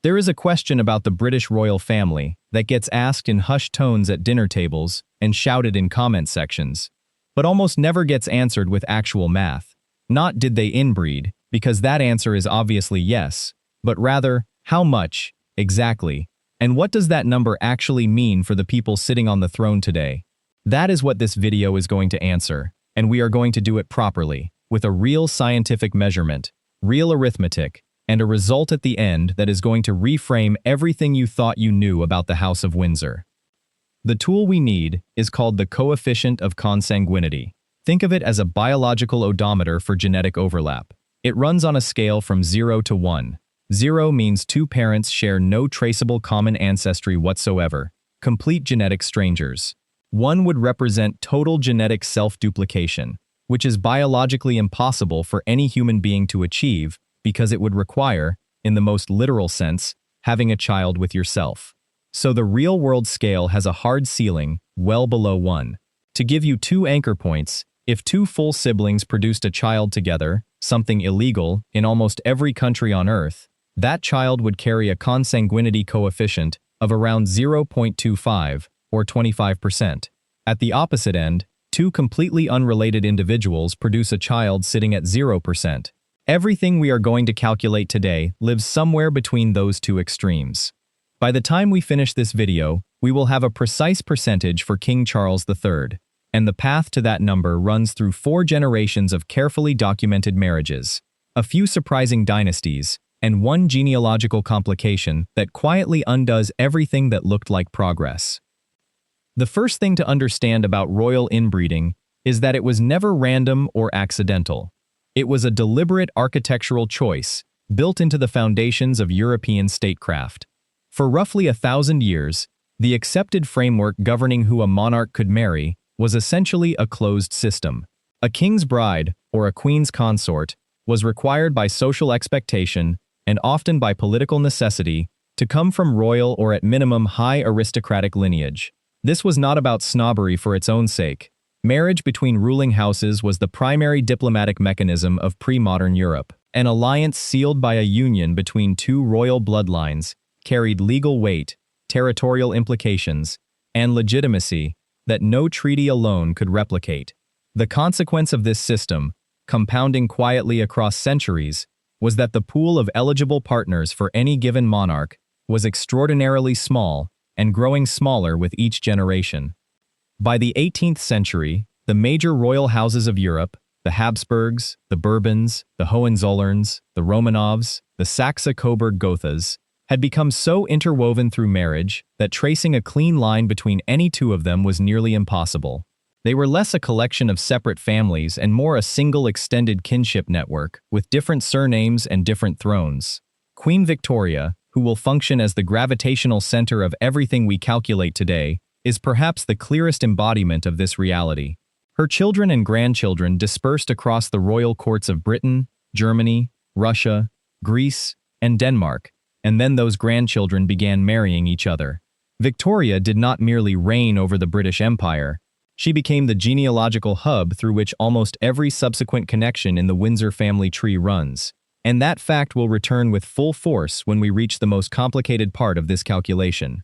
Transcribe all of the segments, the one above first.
There is a question about the British royal family that gets asked in hushed tones at dinner tables and shouted in comment sections, but almost never gets answered with actual math. Not did they inbreed, because that answer is obviously yes, but rather, how much, exactly, and what does that number actually mean for the people sitting on the throne today? That is what this video is going to answer, and we are going to do it properly, with a real scientific measurement, real arithmetic, and a result at the end that is going to reframe everything you thought you knew about the House of Windsor. The tool we need is called the coefficient of consanguinity. Think of it as a biological odometer for genetic overlap. It runs on a scale from 0 to 1. 0 means two parents share no traceable common ancestry whatsoever, complete genetic strangers. 1 would represent total genetic self-duplication, which is biologically impossible for any human being to achieve because it would require, in the most literal sense, having a child with yourself. So the real-world scale has a hard ceiling, well below 1. To give you 2 anchor points, if 2 full siblings produced a child together, something illegal in almost every country on Earth, that child would carry a consanguinity coefficient of around 0.25, or 25%. At the opposite end, 2 completely unrelated individuals produce a child sitting at 0%. Everything we are going to calculate today lives somewhere between those 2 extremes. By the time we finish this video, we will have a precise percentage for King Charles III, and the path to that number runs through 4 generations of carefully documented marriages, a few surprising dynasties, and 1 genealogical complication that quietly undoes everything that looked like progress. The first thing to understand about royal inbreeding is that it was never random or accidental. It was a deliberate architectural choice, built into the foundations of European statecraft. For roughly 1,000 years, the accepted framework governing who a monarch could marry was essentially a closed system. A king's bride, or a queen's consort, was required by social expectation, and often by political necessity, to come from royal or at minimum high aristocratic lineage. This was not about snobbery for its own sake. Marriage between ruling houses was the primary diplomatic mechanism of pre-modern Europe. An alliance sealed by a union between 2 royal bloodlines carried legal weight, territorial implications, and legitimacy that no treaty alone could replicate. The consequence of this system, compounding quietly across centuries, was that the pool of eligible partners for any given monarch was extraordinarily small and growing smaller with each generation. By the 18th century, the major royal houses of Europe, the Habsburgs, the Bourbons, the Hohenzollerns, the Romanovs, the Saxe-Coburg-Gothas, had become so interwoven through marriage that tracing a clean line between any 2 of them was nearly impossible. They were less a collection of separate families and more a single extended kinship network, with different surnames and different thrones. Queen Victoria, who will function as the gravitational center of everything we calculate today, is perhaps the clearest embodiment of this reality. Her children and grandchildren dispersed across the royal courts of Britain, Germany, Russia, Greece, and Denmark, and then those grandchildren began marrying each other. Victoria did not merely reign over the British Empire, she became the genealogical hub through which almost every subsequent connection in the Windsor family tree runs. And that fact will return with full force when we reach the most complicated part of this calculation.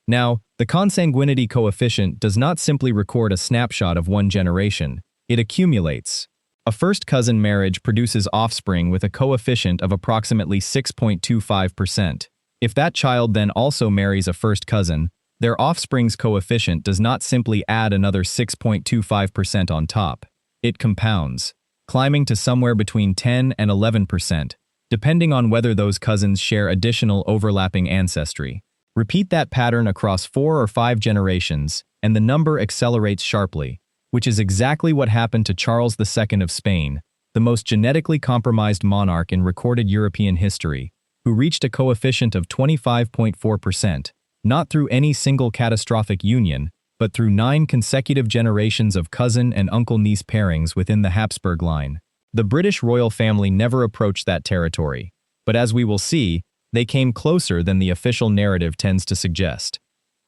Now, the consanguinity coefficient does not simply record a snapshot of 1 generation, it accumulates. A first cousin marriage produces offspring with a coefficient of approximately 6.25%. If that child then also marries a first cousin, their offspring's coefficient does not simply add another 6.25% on top. It compounds, climbing to somewhere between 10 and 11%, depending on whether those cousins share additional overlapping ancestry. Repeat that pattern across 4 or 5 generations, and the number accelerates sharply, which is exactly what happened to Charles II of Spain, the most genetically compromised monarch in recorded European history, who reached a coefficient of 25.4%, not through any single catastrophic union, but through 9 consecutive generations of cousin and uncle-niece pairings within the Habsburg line. The British royal family never approached that territory, but as we will see, they came closer than the official narrative tends to suggest.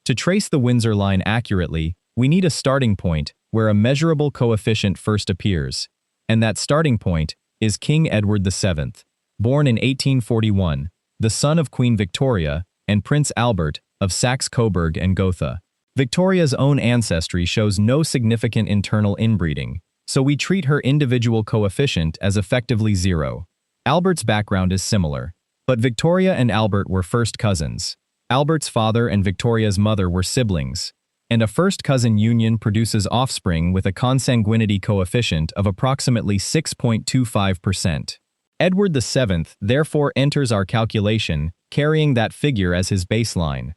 To trace the Windsor line accurately, we need a starting point where a measurable coefficient first appears, and that starting point is King Edward VII. Born in 1841, the son of Queen Victoria, and Prince Albert of Saxe-Coburg and Gotha. Victoria's own ancestry shows no significant internal inbreeding, so we treat her individual coefficient as effectively 0. Albert's background is similar, but Victoria and Albert were first cousins. Albert's father and Victoria's mother were siblings, and a first-cousin union produces offspring with a consanguinity coefficient of approximately 6.25%. Edward VII therefore enters our calculation, carrying that figure as his baseline.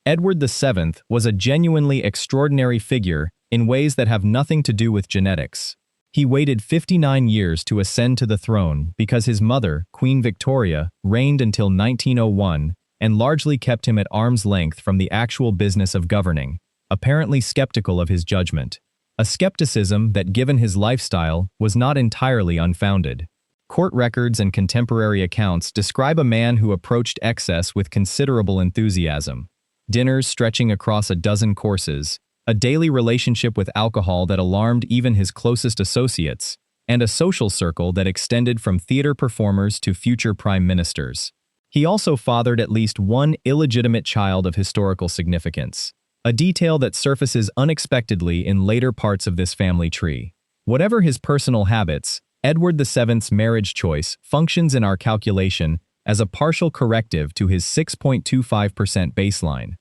Edward VII was a genuinely extraordinary figure in ways that have nothing to do with genetics. He waited 59 years to ascend to the throne because his mother, Queen Victoria, reigned until 1901 and largely kept him at arm's length from the actual business of governing, apparently skeptical of his judgment. A skepticism that, given his lifestyle, was not entirely unfounded. Court records and contemporary accounts describe a man who approached excess with considerable enthusiasm. Dinners stretching across a dozen courses, a daily relationship with alcohol that alarmed even his closest associates, and a social circle that extended from theater performers to future prime ministers. He also fathered at least one illegitimate child of historical significance, a detail that surfaces unexpectedly in later parts of this family tree. Whatever his personal habits, Edward VII's marriage choice functions in our calculation as a partial corrective to his 6.25% baseline.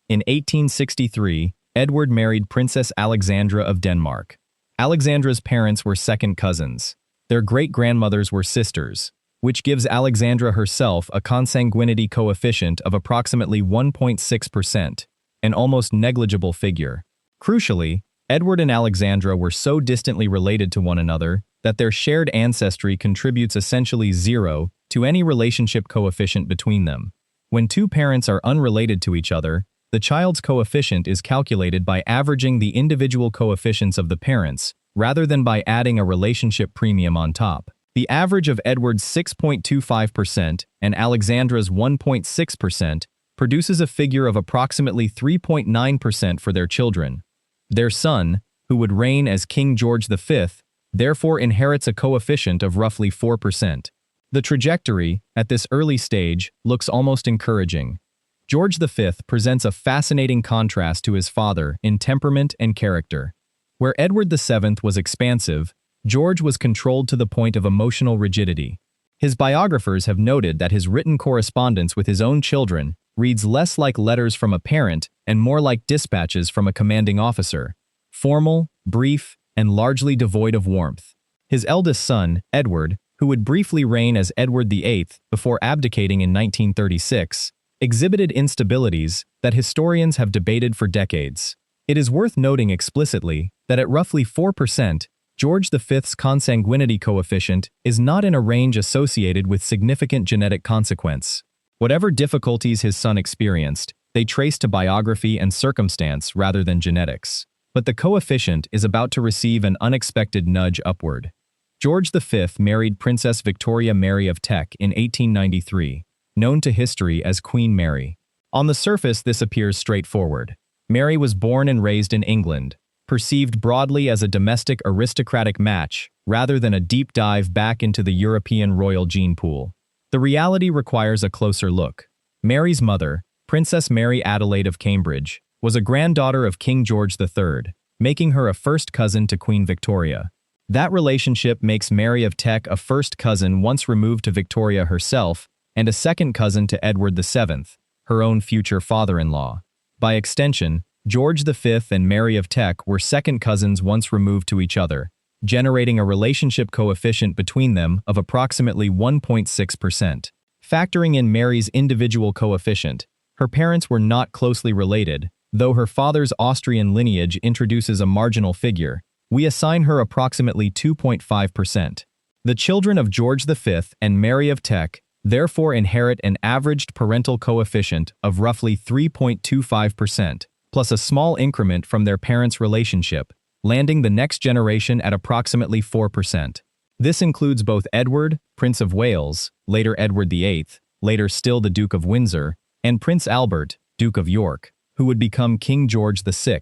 In 1863, Edward married Princess Alexandra of Denmark. Alexandra's parents were second cousins. Their great-grandmothers were sisters, which gives Alexandra herself a consanguinity coefficient of approximately 1.6%, an almost negligible figure. Crucially, Edward and Alexandra were so distantly related to one another that their shared ancestry contributes essentially 0 to any relationship coefficient between them. When two parents are unrelated to each other, the child's coefficient is calculated by averaging the individual coefficients of the parents, rather than by adding a relationship premium on top. The average of Edward's 6.25% and Alexandra's 1.6% produces a figure of approximately 3.9% for their children. Their son, who would reign as King George V, therefore inherits a coefficient of roughly 4%. The trajectory, at this early stage, looks almost encouraging. George V presents a fascinating contrast to his father in temperament and character. Where Edward VII was expansive, George was controlled to the point of emotional rigidity. His biographers have noted that his written correspondence with his own children reads less like letters from a parent and more like dispatches from a commanding officer, formal, brief, and largely devoid of warmth. His eldest son, Edward, who would briefly reign as Edward VIII before abdicating in 1936, exhibited instabilities that historians have debated for decades. It is worth noting explicitly that at roughly 4%, George V's consanguinity coefficient is not in a range associated with significant genetic consequence. Whatever difficulties his son experienced, they trace to biography and circumstance rather than genetics. But the coefficient is about to receive an unexpected nudge upward. George V married Princess Victoria Mary of Teck in 1893, known to history as Queen Mary. On the surface, this appears straightforward. Mary was born and raised in England, perceived broadly as a domestic aristocratic match rather than a deep dive back into the European royal gene pool. The reality requires a closer look. Mary's mother, Princess Mary Adelaide of Cambridge, was a granddaughter of King George III, making her a first cousin to Queen Victoria. That relationship makes Mary of Teck a first cousin once removed to Victoria herself and a second cousin to Edward VII, her own future father-in-law. By extension, George V and Mary of Teck were second cousins once removed to each other, generating a relationship coefficient between them of approximately 1.6%. Factoring in Mary's individual coefficient, her parents were not closely related, though her father's Austrian lineage introduces a marginal figure. We assign her approximately 2.5%. The children of George V and Mary of Teck therefore inherit an averaged parental coefficient of roughly 3.25%, plus a small increment from their parents' relationship, landing the next generation at approximately 4%. This includes both Edward, Prince of Wales, later Edward VIII, later still the Duke of Windsor, and Prince Albert, Duke of York, who would become King George VI.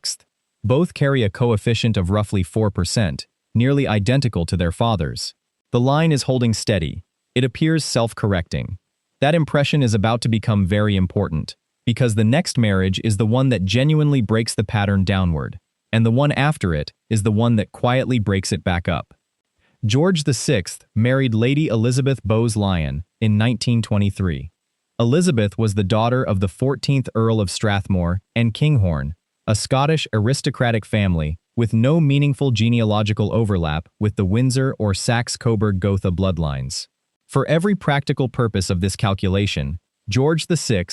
Both carry a coefficient of roughly 4%, nearly identical to their fathers. The line is holding steady. It appears self-correcting. That impression is about to become very important, because the next marriage is the one that genuinely breaks the pattern downward, and the one after it is the one that quietly breaks it back up. George VI married Lady Elizabeth Bowes-Lyon in 1923. Elizabeth was the daughter of the 14th Earl of Strathmore and Kinghorn, a Scottish aristocratic family with no meaningful genealogical overlap with the Windsor or Saxe-Coburg-Gotha bloodlines. For every practical purpose of this calculation, George VI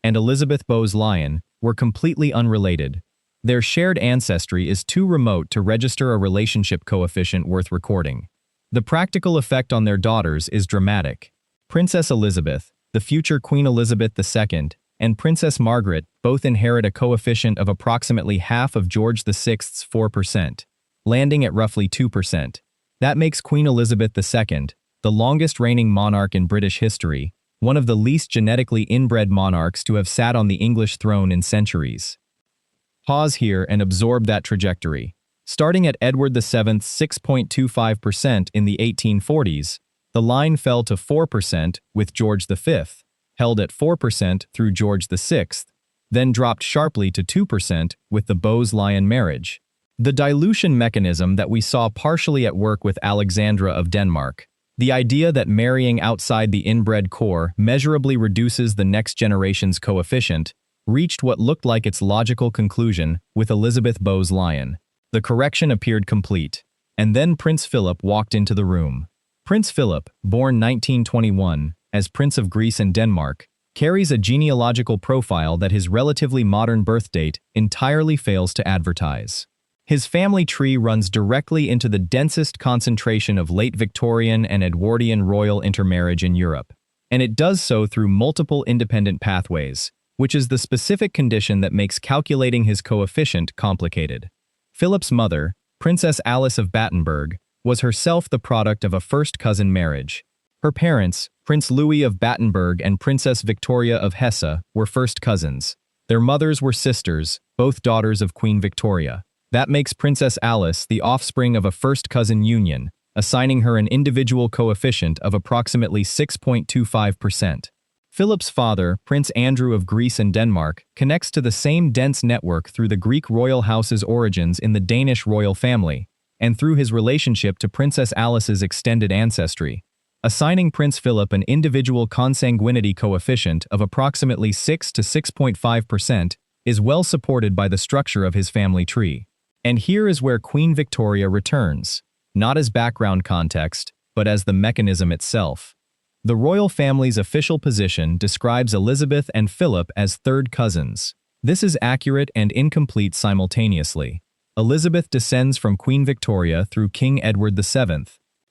and Elizabeth Bowes-Lyon were completely unrelated. Their shared ancestry is too remote to register a relationship coefficient worth recording. The practical effect on their daughters is dramatic. Princess Elizabeth, the future Queen Elizabeth II, and Princess Margaret both inherit a coefficient of approximately half of George VI's 4%, landing at roughly 2%. That makes Queen Elizabeth II, the longest reigning monarch in British history, one of the least genetically inbred monarchs to have sat on the English throne in centuries. Pause here and absorb that trajectory. Starting at Edward VII's 6.25% in the 1840s, the line fell to 4% with George V, held at 4% through George VI, then dropped sharply to 2% with the Bowes-Lyon marriage. The dilution mechanism that we saw partially at work with Alexandra of Denmark, the idea that marrying outside the inbred core measurably reduces the next generation's coefficient, reached what looked like its logical conclusion with Elizabeth Bowes-Lyon. The correction appeared complete, and then Prince Philip walked into the room. Prince Philip, born 1921, as Prince of Greece and Denmark, carries a genealogical profile that his relatively modern birth date entirely fails to advertise. His family tree runs directly into the densest concentration of late Victorian and Edwardian royal intermarriage in Europe, and it does so through multiple independent pathways, which is the specific condition that makes calculating his coefficient complicated. Philip's mother, Princess Alice of Battenberg, was herself the product of a first-cousin marriage. Her parents, Prince Louis of Battenberg and Princess Victoria of Hesse, were first cousins. Their mothers were sisters, both daughters of Queen Victoria. That makes Princess Alice the offspring of a first-cousin union, assigning her an individual coefficient of approximately 6.25%. Philip's father, Prince Andrew of Greece and Denmark, connects to the same dense network through the Greek royal house's origins in the Danish royal family, and through his relationship to Princess Alice's extended ancestry. Assigning Prince Philip an individual consanguinity coefficient of approximately 6 to 6.5% is well supported by the structure of his family tree. And here is where Queen Victoria returns, not as background context, but as the mechanism itself. The royal family's official position describes Elizabeth and Philip as third cousins. This is accurate and incomplete simultaneously. Elizabeth descends from Queen Victoria through King Edward VII.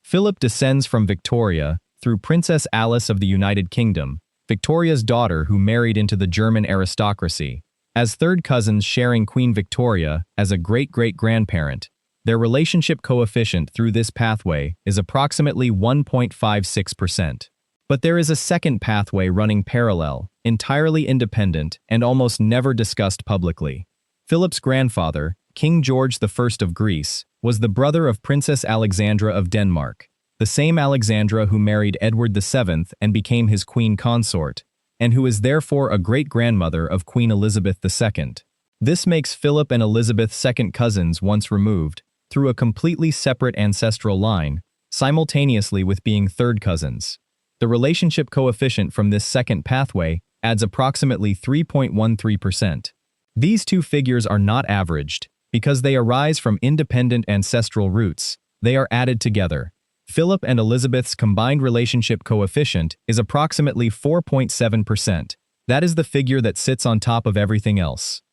Philip descends from Victoria through Princess Alice of the United Kingdom, Victoria's daughter who married into the German aristocracy. As third cousins sharing Queen Victoria as a great-great-grandparent, their relationship coefficient through this pathway is approximately 1.56%. But there is a second pathway running parallel, entirely independent, and almost never discussed publicly. Philip's grandfather, King George I of Greece, was the brother of Princess Alexandra of Denmark, the same Alexandra who married Edward VII and became his queen consort, and who is therefore a great-grandmother of Queen Elizabeth II. This makes Philip and Elizabeth second cousins once removed, through a completely separate ancestral line, simultaneously with being third cousins. The relationship coefficient from this second pathway adds approximately 3.13%. These two figures are not averaged, because they arise from independent ancestral roots. They are added together. Philip and Elizabeth's combined relationship coefficient is approximately 4.7%. That is the figure that sits on top of everything else.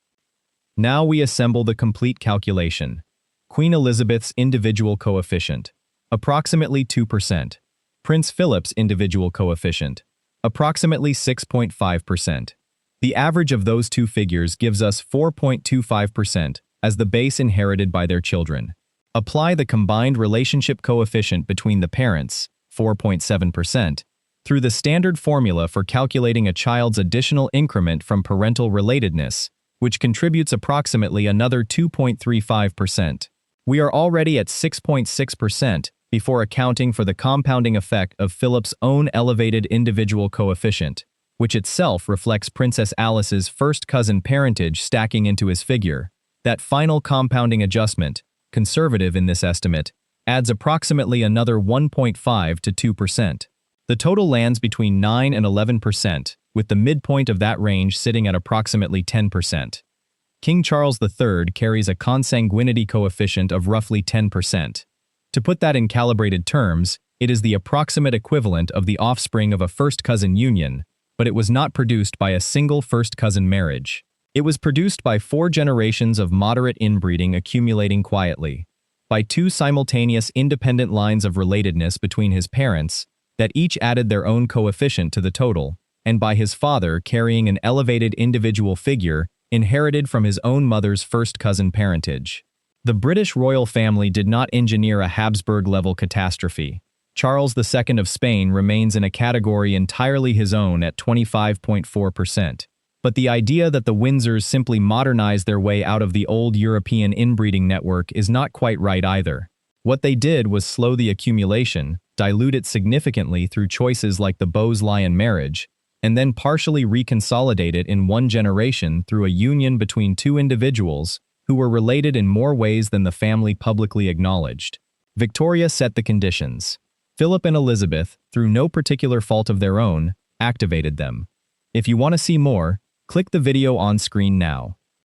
Now we assemble the complete calculation. Queen Elizabeth's individual coefficient, approximately 2%. Prince Philip's individual coefficient, approximately 6.5%. The average of those two figures gives us 4.25% as the base inherited by their children. Apply the combined relationship coefficient between the parents, 4.7%, through the standard formula for calculating a child's additional increment from parental relatedness, which contributes approximately another 2.35%. We are already at 6.6%, before accounting for the compounding effect of Philip's own elevated individual coefficient, which itself reflects Princess Alice's first cousin parentage stacking into his figure. That final compounding adjustment, conservative in this estimate, adds approximately another 1.5 to 2%. The total lands between 9 and 11%, with the midpoint of that range sitting at approximately 10%. King Charles III carries a consanguinity coefficient of roughly 10%. To put that in calibrated terms, it is the approximate equivalent of the offspring of a first-cousin union, but it was not produced by a single first-cousin marriage. It was produced by 4 generations of moderate inbreeding accumulating quietly, by 2 simultaneous independent lines of relatedness between his parents that each added their own coefficient to the total, and by his father carrying an elevated individual figure inherited from his own mother's first-cousin parentage. The British royal family did not engineer a Habsburg-level catastrophe. Charles II of Spain remains in a category entirely his own at 25.4%. But the idea that the Windsors simply modernized their way out of the old European inbreeding network is not quite right either. What they did was slow the accumulation, dilute it significantly through choices like the Bowes-Lyon marriage, and then partially reconsolidate it in one generation through a union between 2 individuals who were related in more ways than the family publicly acknowledged. Victoria set the conditions. Philip and Elizabeth, through no particular fault of their own, activated them. If you want to see more, click the video on screen now.